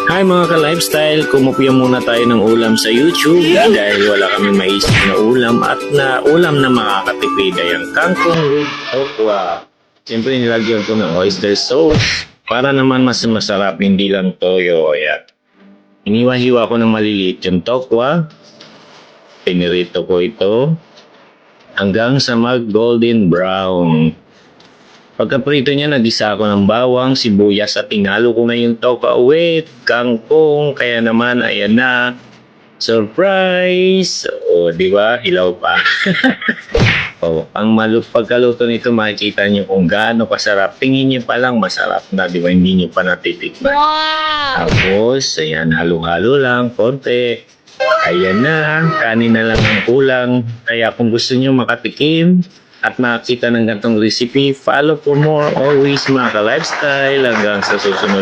Hi mga ka-lifestyle, kumupiya muna tayo ng ulam sa YouTube dahil wala kami maisip na ulam at na ulam na makakatipid ay ang kangkong with okwa. Siyempre nilagyan ko ng oyster sauce para naman mas masarap, hindi lang toyo. Ayan. Iniwa-hiwa ko ng maliliit yung tokwa. Pinirito ko ito hanggang sa mag-golden brown. Pagkaprito niya, nagisa ako ng bawang, sibuyas at tinalo ko na yung tokwa with kangkong. Kaya naman, ayan na. Surprise! O, di ba? Hilaw pa. Pagkaluto nito, makikita niyo kung gaano kasarap. Tingin niyo pa lang masarap na, di ba? Hindi niyo pa natitikman. Wow! Tapos, ayan, halo-halo lang, konti. Ayan na, kanin na lang ang kulang. Kaya kung gusto niyo makatikim at makakita ng ganitong recipe, follow for more always mga ka-lifestyle hanggang sa susunod